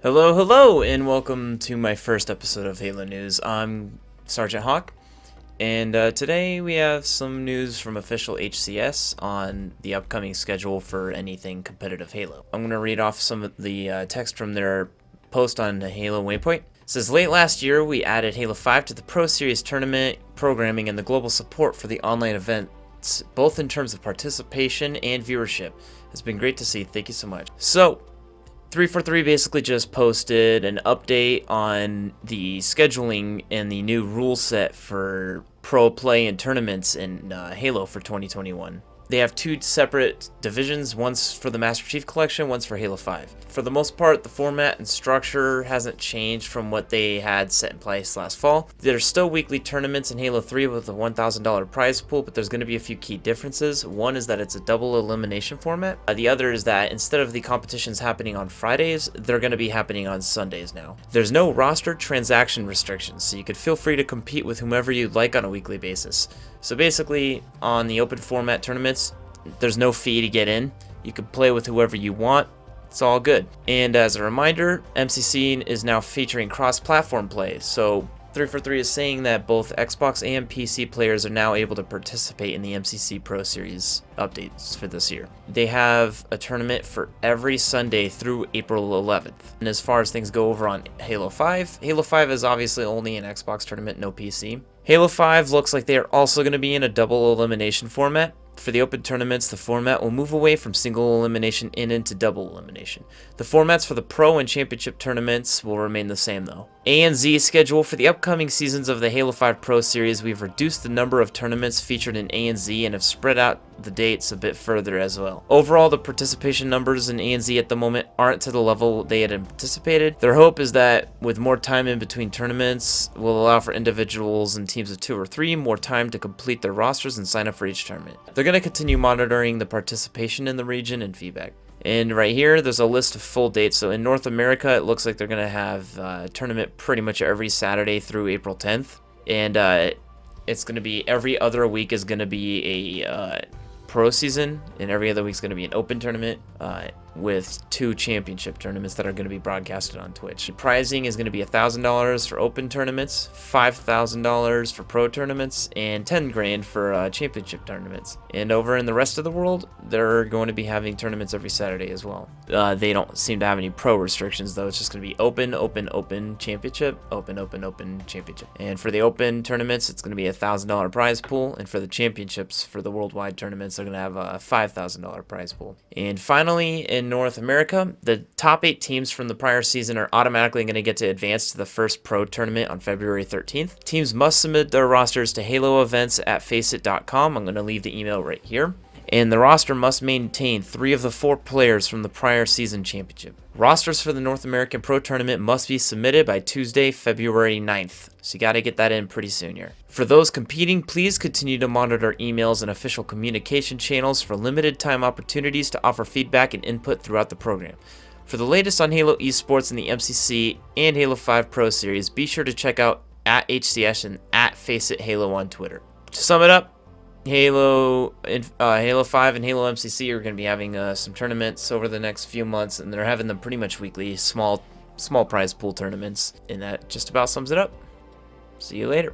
Hello, hello, and welcome to my first episode of Halo News. I'm Sergeant Hawk, and today we have some news from official HCS on the upcoming schedule for anything competitive Halo. I'm going to read off some of the text from their post on the Halo Waypoint. It says, late last year, we added Halo 5 to the Pro Series tournament programming and the global support for the online events, both in terms of participation and viewership. It's been great to see. Thank you so much. So, 343 basically just posted an update on the scheduling and the new rule set for pro play and tournaments in Halo for 2021. They have two separate divisions, one's for the Master Chief Collection, one's for Halo 5. For the most part, the format and structure hasn't changed from what they had set in place last fall. There's still weekly tournaments in Halo 3 with a $1,000 prize pool, but there's going to be a few key differences. One is that it's a double elimination format. The other is that instead of the competitions happening on Fridays, they're going to be happening on Sundays now. There's no roster transaction restrictions, so you could feel free to compete with whomever you'd like on a weekly basis. So basically, on the open format tournaments, there's no fee to get in. You can play with whoever you want. It's all good. And as a reminder, MCC is now featuring cross-platform play. So 343 is saying that both Xbox and PC players are now able to participate in the MCC Pro Series updates for this year. They have a tournament for every Sunday through April 11th. And as far as things go over on Halo 5, Halo 5 is obviously only an Xbox tournament, no PC. Halo 5 looks like they are also going to be in a double elimination format. For the open tournaments, the format will move away from single elimination and into double elimination. The formats for the Pro and Championship tournaments will remain the same though. A&Z schedule for the upcoming seasons of the Halo 5 Pro Series. We've reduced the number of tournaments featured in A&Z and have spread out the dates a bit further as well. Overall, the participation numbers in A&Z at the moment aren't to the level they had anticipated. Their hope is that with more time in between tournaments will allow for individuals and teams of 2 or 3 more time to complete their rosters and sign up for each tournament. They're going to continue monitoring the participation in the region and feedback. And right here, there's a list of full dates. So in North America, it looks like they're going to have a tournament pretty much every Saturday through April 10th. And it's going to be every other week is going to be a pro season, and every other week is going to be an open tournament with 2 championship tournaments that are going to be broadcasted on Twitch. The pricing is going to be $1,000 for open tournaments, $5,000 for pro tournaments, and $10,000 for championship tournaments. And over in the rest of the world, they're going to be having tournaments every Saturday as well. They don't seem to have any pro restrictions though. It's just going to be open, open, open, championship, open, open, open, championship. And for the open tournaments, it's going to be a $1,000 prize pool, and for the championships, for the worldwide tournaments, they're going to have a $5,000 prize pool. And finally, in North America, the top 8 teams from the prior season are automatically going to get to advance to the first pro tournament on February 13th. Teams must submit their rosters to haloevents@faceit.com. I'm going to leave the email right here. And the roster must maintain 3 of the 4 players from the prior season championship. Rosters for the North American Pro Tournament must be submitted by Tuesday, February 9th. So you got to get that in pretty soon here. For those competing, please continue to monitor emails and official communication channels for limited time opportunities to offer feedback and input throughout the program. For the latest on Halo Esports and the MCC and Halo 5 Pro Series, be sure to check out @HCS and @FaceItHalo on Twitter. To sum it up, Halo 5 and Halo MCC are going to be having some tournaments over the next few months, and they're having them pretty much weekly, small prize pool tournaments, and that just about sums it up. See you later.